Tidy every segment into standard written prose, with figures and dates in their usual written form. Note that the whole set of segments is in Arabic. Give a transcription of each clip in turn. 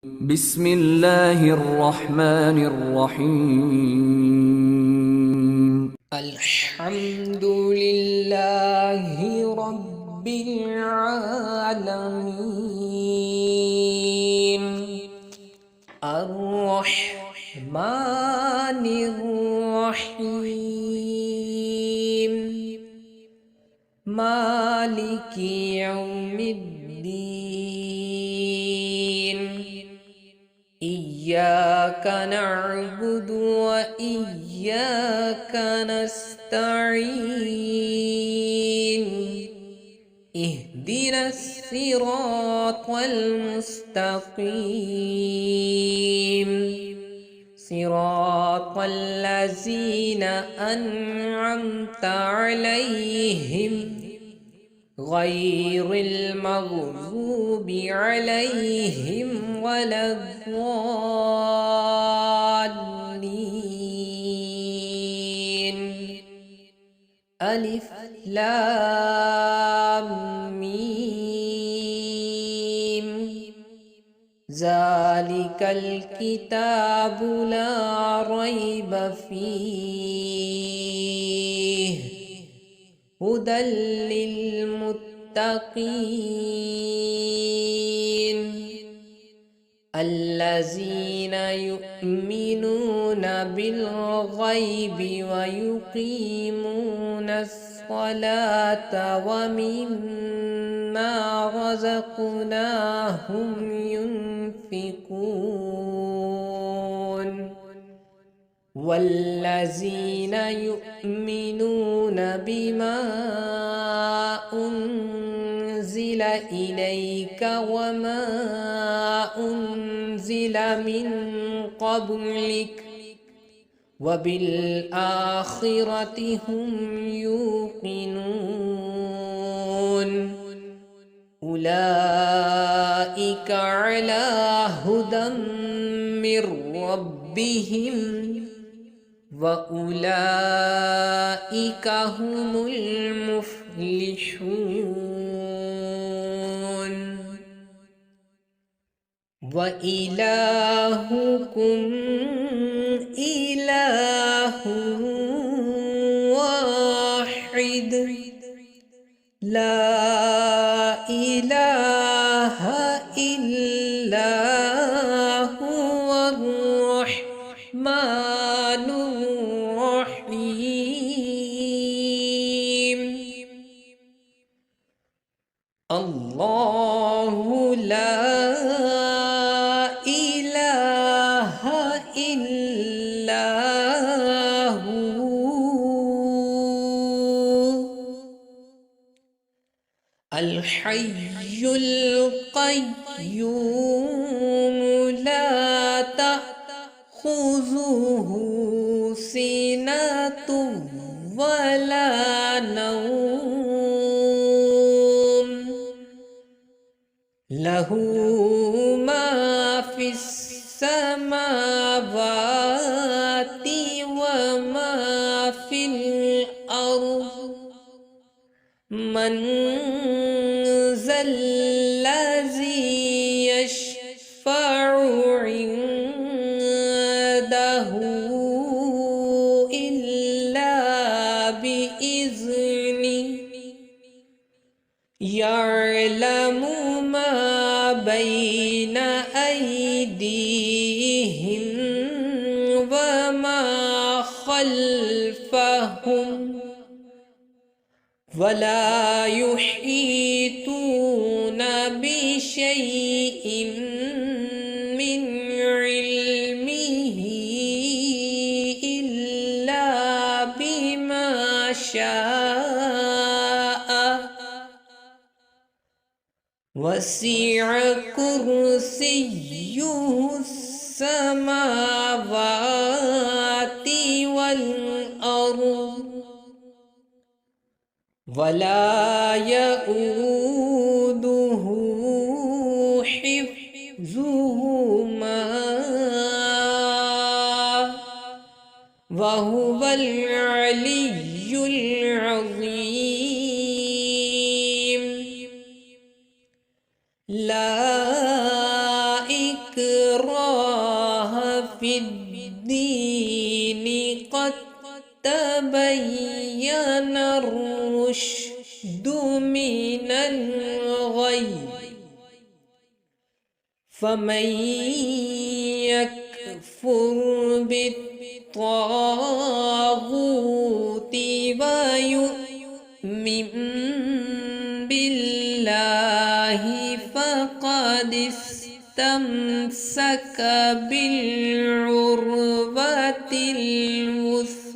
बिस्मिल्लाहिर रहमानिर रहीम। अल्हम्दुलिल्लाहि रब्बिल आलमीन अर्रहमानिर रहीम मालिकि यौमिद्दीन इय्याका नअबुदु व इय्याका नस्तईन इहदिनस सिरातल मुस्तकीम सिरातल लज़ीना अन्अमता अलैहिम गैरिल मग़ज़ूबि अलैहिम वलद्दाल्लीन। अलिफ लाम मीम ज़ालिकल किताबु ला रैब फ़ीह हुदल लिल मुत्तक़ीन अल्लज़ीना युमिनूना बिल गैबि व युक़ीमूनस सलाता व मिम्मा रज़क़नाहुम युनफ़िक़ून वल्लज़ीना युमिनून बिमा उन्ज़िला इलैका वमा उन्ज़िला मिन क़ब्लिक वबिल आखिरति हुम यूक़िनून उलाइका अला हुदम मिर रब्बिहिम व उलाइका हुमुल मुफ़्लिहून। व इलाहुकुम इलाहुन वाहिद ला इलाहा इल्ला हुवर रहमानुर रहीम। अल्लाहु ला इलाहा इल्ला हू अल हय्युल क़य्यूम ला तअख़ुज़ुहु सिनतुन वला नौम लहू मा फिस समावाति व मा फिल अर्ज़ मन ज़ल्लज़ी यशफ़अु इंदहु इल्ला बिइज़्निहि यअलमु मा बैन अयदीहिम व मा खल्फहुम वला युहीतूना बिशैइन मिन इल्मिही इल्ला बिमा शाअ वसिअ कुर्सियुहुस समावाति वल अर्ज़ वला यऊदुहु हिफ्ज़ुहुमा व हुवल अलिय्युल अज़ीम। ला إكراه في الدين قد تبين الرشد من الغي فمن يكفر بالطاغوت ويؤمن بالله فقد استمسك بالعروة الوثقى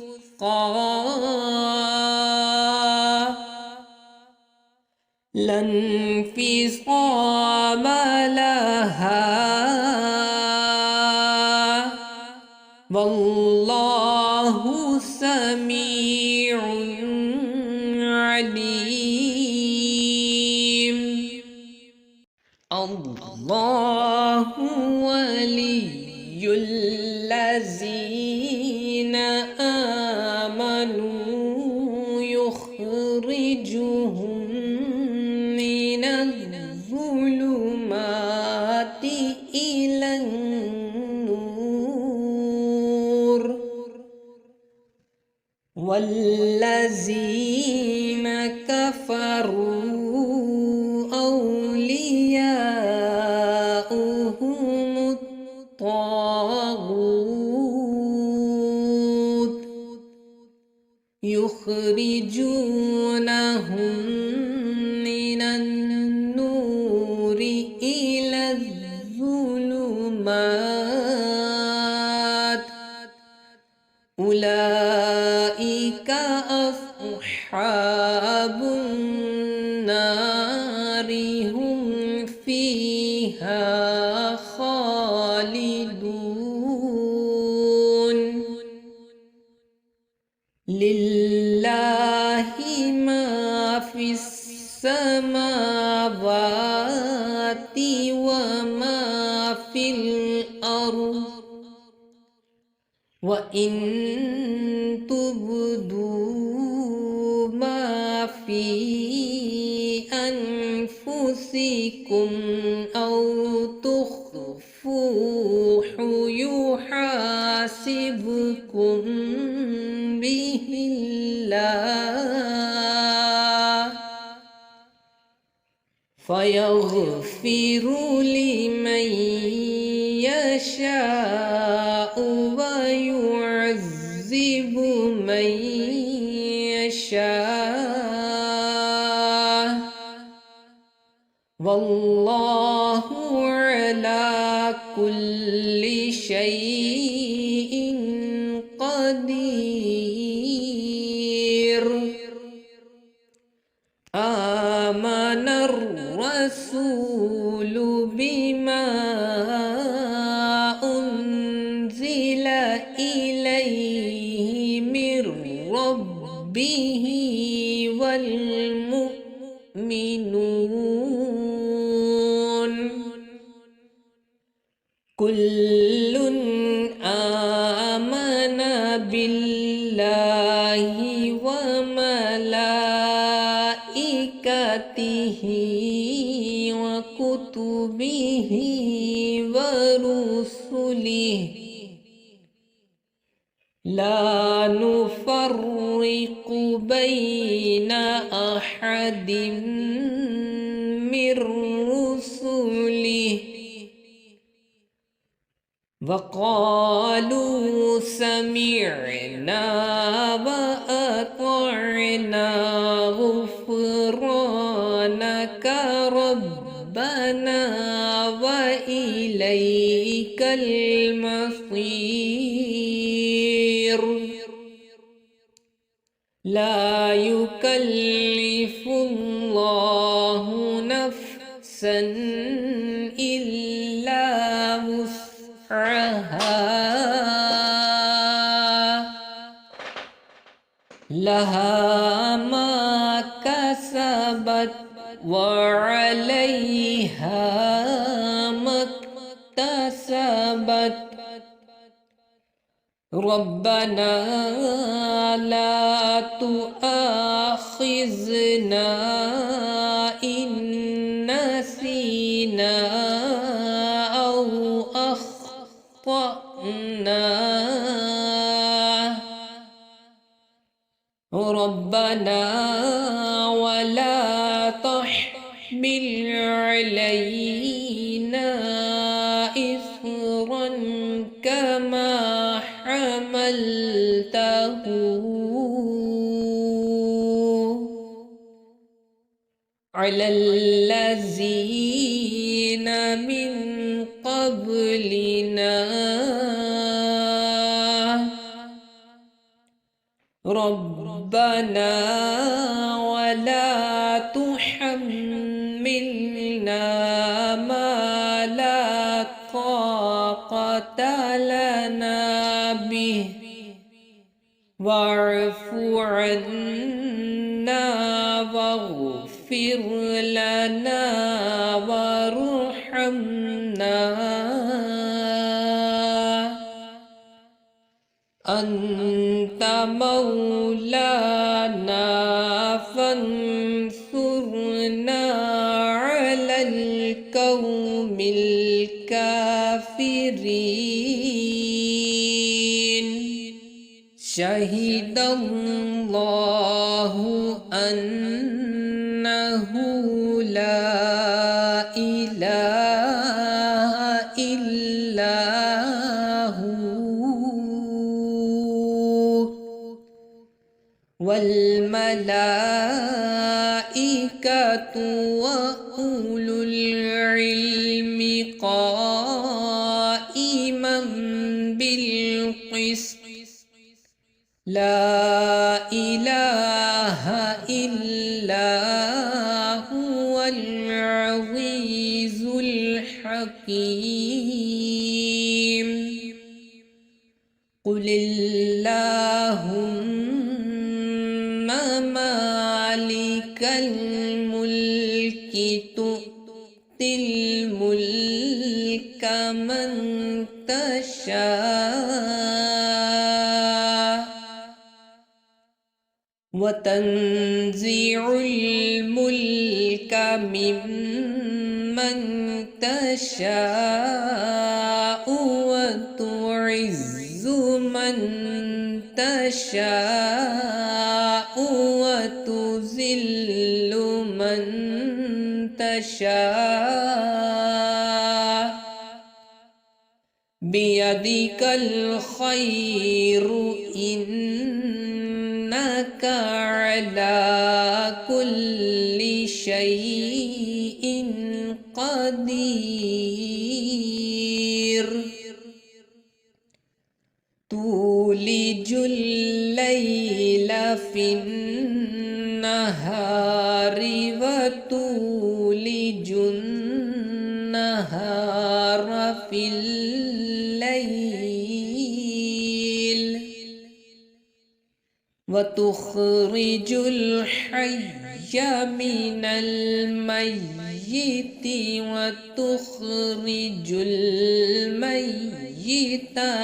لا انفصام لها والله سميع عليم. الله ولي الذين آمنوا يخرجهم من الظلمات إلى النور والذين كفروا أولياؤهم الطاغوت يخرجونهم من النور إلى الظلمات أولئك أصحاب النار هم فيها خالدون. لله ما في السماوات وما في الأرض وإن تبدوا ما في أنفسكم أو تخفوه يحاسبكم به الله فيغفر لمن يشاء ويعذب من يشاء والله على كل شيء قدير. آمن الرسول بما أنزل إليه من ربه والمؤمنون كل آمن بالله وملائكته وكتبه ورسله لا نفرق بين أحد من رسله وقالوا سمعنا وأطعنا غفرانك ربنا وإليك المصير. لا يكلف الله نفسا إلا وسعها لها ما كسبت وعليها ما اكتسبت ربنا لا تؤاخذنا إن نسينا أو ربنا ولا تحمل علينا إصرا كما حملته على الذين من قبلنا ربنا ولا تحملنا ما لا طاقة لنا به واعف عنا واغفر لنا وارحمنا أنت مولانا فانصرنا على القوم الكافرين شهد الله أنه لا إله إلا والملائكة وأولو العلم قائما بالقسط لا إله إلا هو العزيز الحكيم قل اللهم مالك الملك تؤتي الملك من تشاء وتنزع الملك ممن تشاء وتعز من تشاء وتذل من تشاء بيدك الخير إنك على كل شيء قدير تولج الليل في النهار وتولج النهار في الليل وتخرج الحي من الميت وتخرج الميت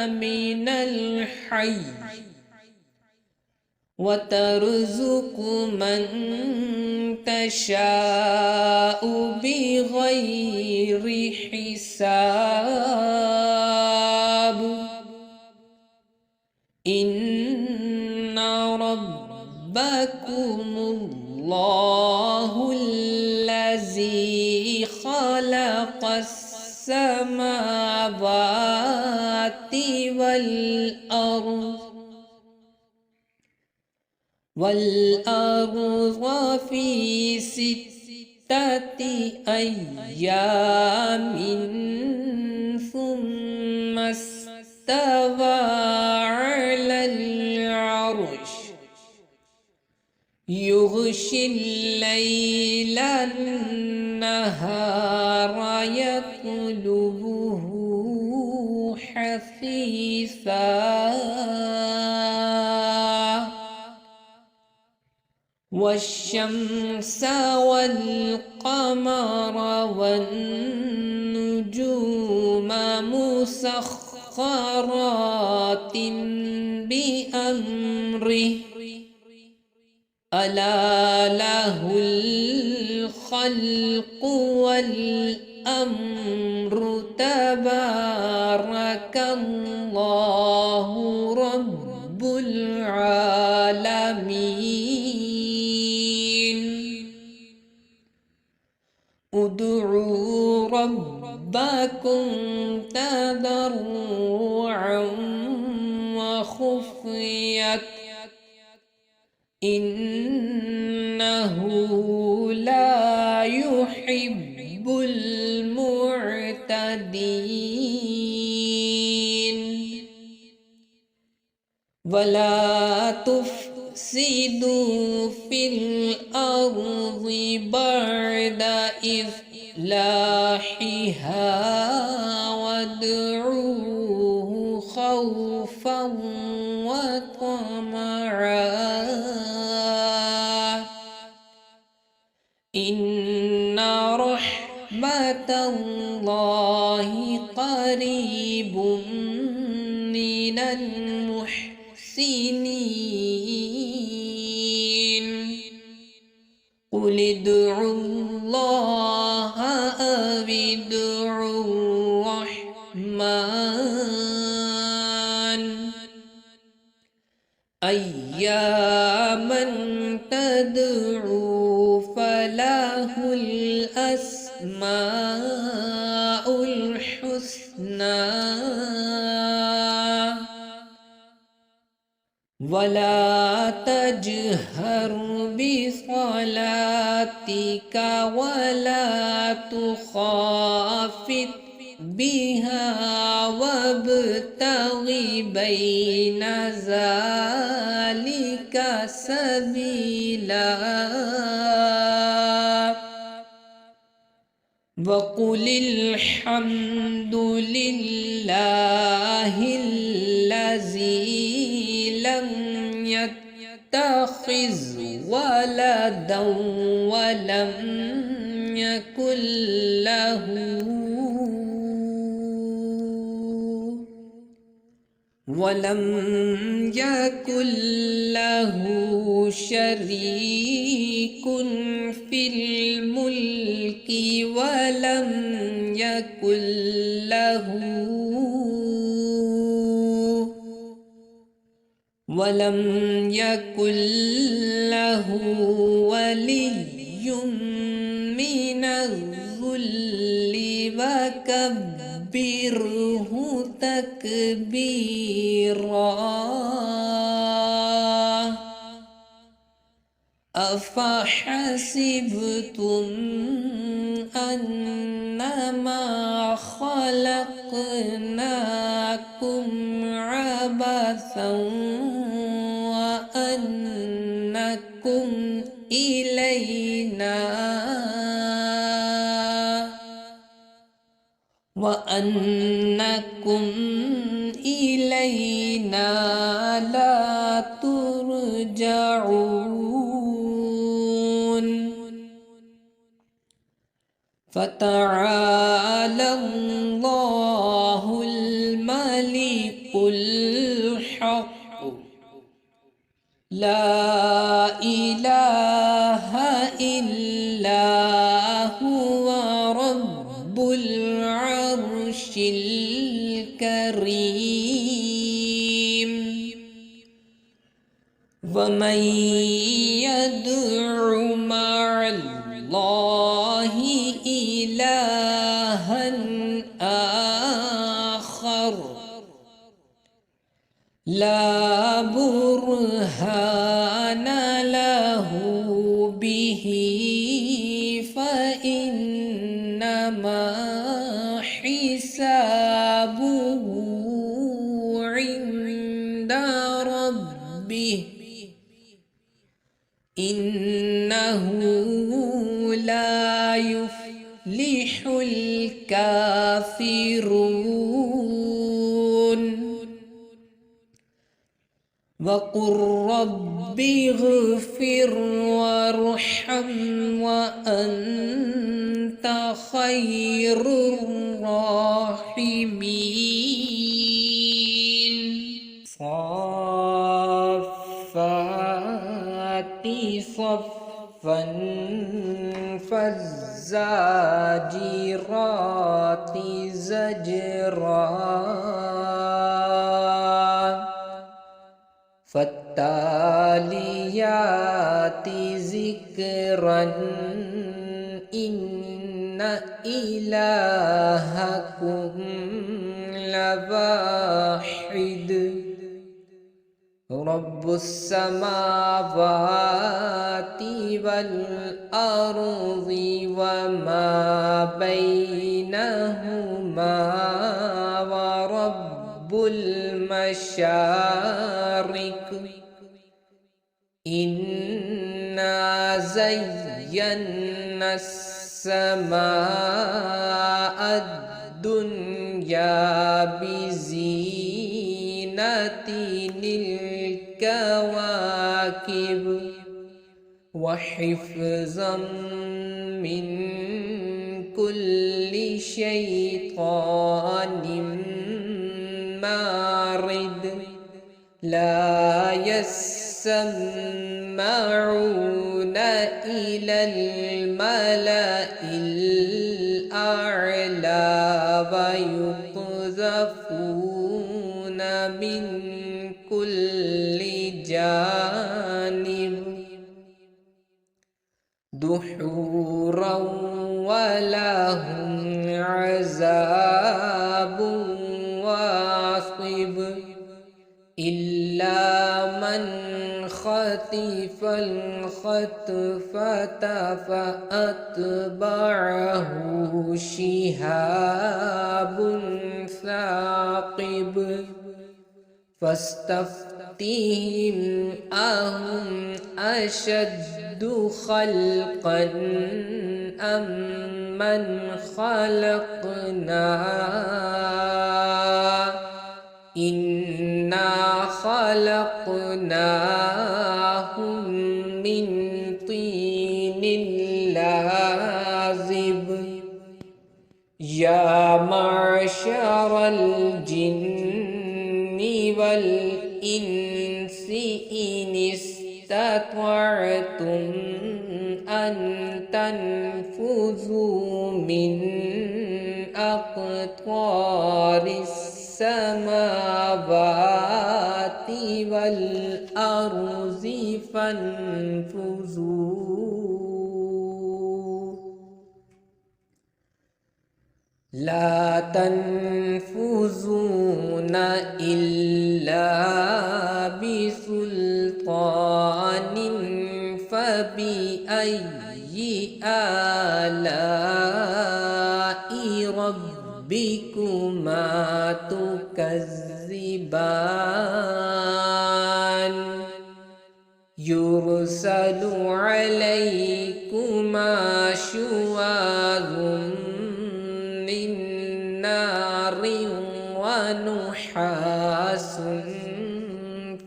من الحي وترزق من تشاء بغير حساب إن ربكم الله الذي خلق السماوات والأرض في 6 أيام ثم استوى على العرش يغشي الليل النهار يطلبه حثيثا والشمس والقمر والنجوم مسخرات بأمره ألا له الخلق والأمر تبارك الله رب العالمين ادعوا ربكم تضرعا وخفية إنه لا يحب المعتدين ولا تفسدوا في الأرض بعد إصلاحها وادعوه خوفا وطمعا إن رحمة الله قريب من المحسنين قل ادعوا الله أو ادعوا الرحمن أياما تدعوا فله الأسماء الحسنى ولا تجهر بصلاتك ولا تخافت بها وابتغ بين ذلك سبيلا وقل الحمد لله الذي لم يتخذ ولدا ولم يكن له شريك في الملك ولم يكن له ولي من الذل وكبره تكبيرا أفحسبتم أنما خلقناكم عبثا وأنكم إلينا لا ترجعون فتعالى الله الملك الحق لا إله إلا هو رب العرش الكريم ومن يدع مع الله إلها آخر لا برهان له به فإنما حسابه عند ربه إنه لا يفلح الكافرون وقل رب اغفر وارحم وأنت خير الراحمين صافات صفا فالزاجرات زجرا والتاليات ذكرا إن إلهكم لواحد رب السماوات والأرض وما بينهما ورب المشارق إنا زينا السماء الدنيا بزينة الكواكب وحفظا من كل شيطان مارد لا يسمعون إلى الملأ الأعلى ويقذفون من كل جانب دحورا ولهم عذاب واصب إلا من خطف الخطفة فأتبعه شهاب ثاقب فاستفتهم أهم أشد خلقا أم من خلقنا إنا خلقناهم من طين لازب يا معشر الجن والإنس إن استطعتم أن تنفذوا من أقطار السماوات والأرض فانفذوا لا تنفذون إلا بسلطان فبأي آلاء ربكما تكذبان يرسل عليكما شواظ من نار ونحاس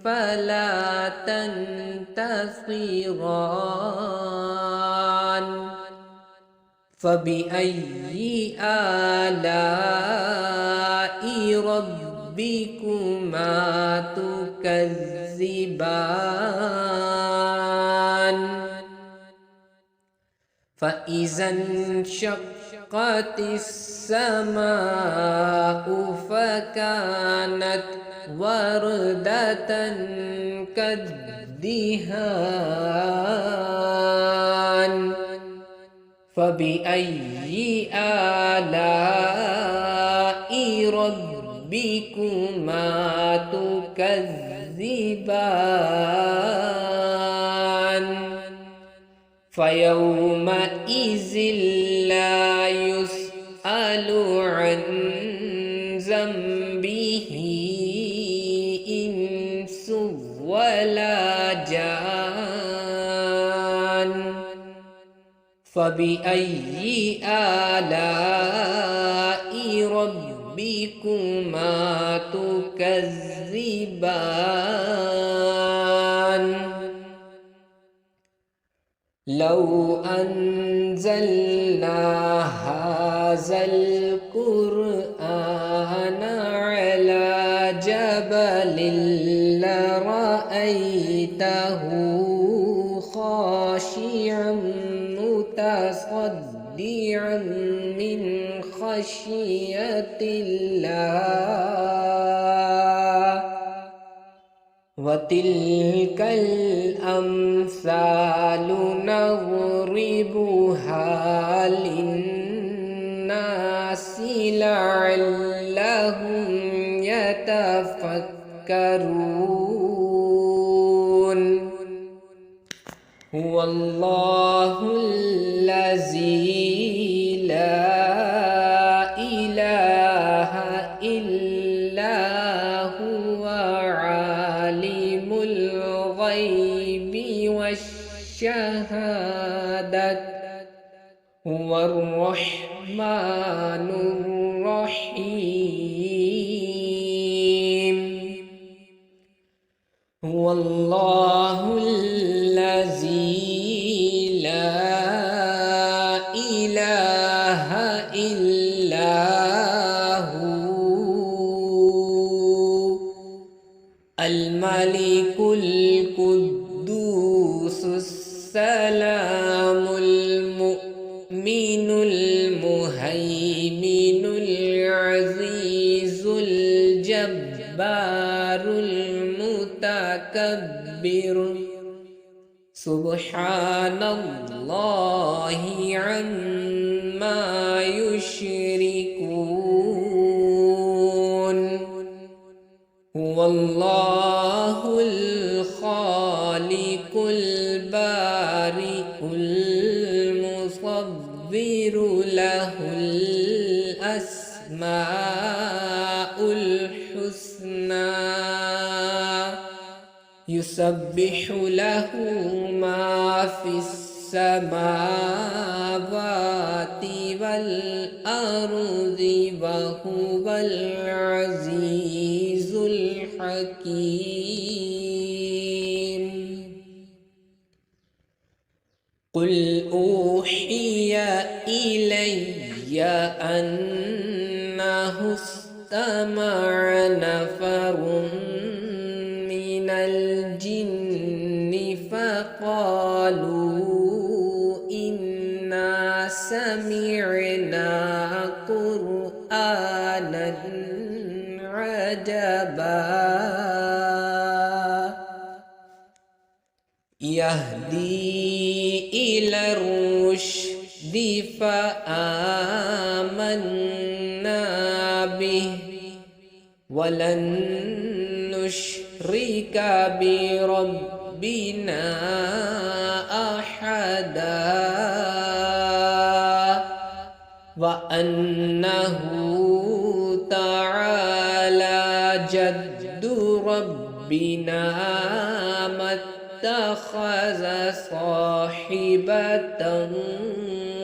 فلا تنتصران فبأي آلاء ربكما تكذبان فإذا انشقت السماء فكانت وردة كالدهان فبأي آلاء ربكما تكذبان فيومئذ لا يسأل عن ذنبه إنس ولا جان فبأي آلاء ربكما تكذبان لو أنزلنا هذا القرآن على جبل لرأيته خاشعا متصدعا من خشية الله وتلك الأمثال نضربها للناس لعلهم يتفكرون هو الله الذي لا إله إلا هو عالم الغيب والشهادة هو الرحمن الرحيم هو الله الذي لا إله إلا هو الملك القدوس السلام المؤمن المهيمن العزيز الجبار المتكبر سبحان الله عما يشركون هو الله الخالق البارئ المصور له الأسماء الحسنى يسبح له ما في السماوات والأرض وهو العزيز الحكيم قل أوحي إلي أنه استمع نفر من الجن فقالوا إنا سمعنا قرآنا عجبا يهدي إلى الرشد فآمنا به ولن نشرك بربنا أحدا وأنه تعالى جد ربنا ما اتخذ صاحبة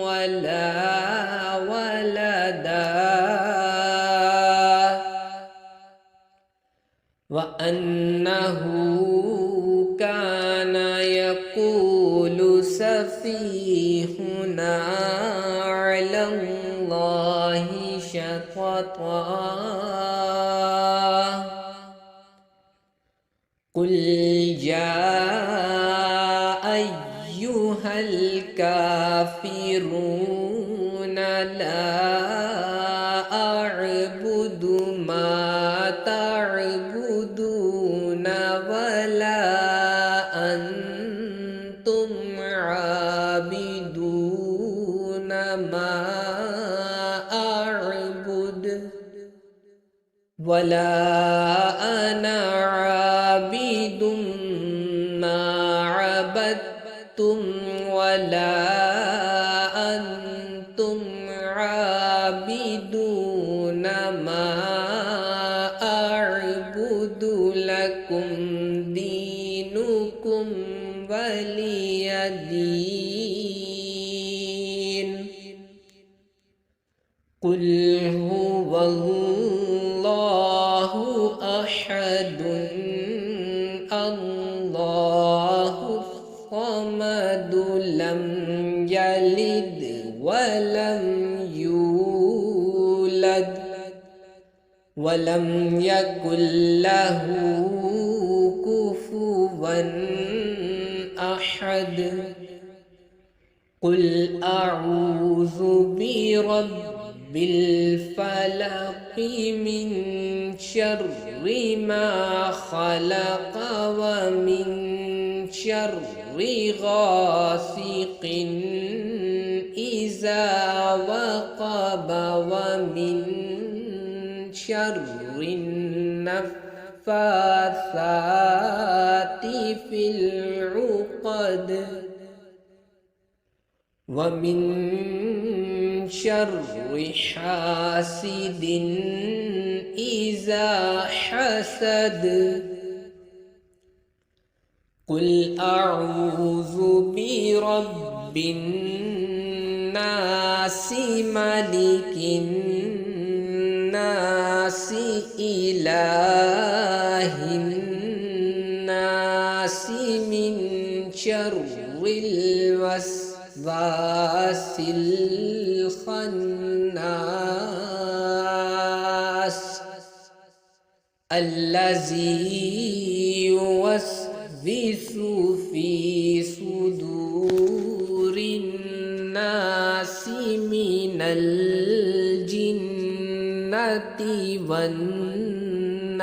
ولا ولدا وأنه كان يقول سفيهنا على الله شططا قل يا أيها الكافرون لا أعبد ما تعبدون ولا أنتم عابدون ما أعبد ولا أنا عابد ما عبدتم ولا أنتم عابدون ما أعبد لكم دينكم ولي دين قل هو الله أحد الله الصمد لم يلد ولم يولد ولم يكن له كفوا أحد قل أعوذ برب بالفلق من شر ما خلق ومن شر غاسق إذا وقب ومن شر النفاثات في العقد ومن شر حاسد إذا حسد قل أعوذ برب الناس ملك الناس إله الناس من شر الوسواس الخناس الذي يوسوس في صدور الناس من الجنة والناس.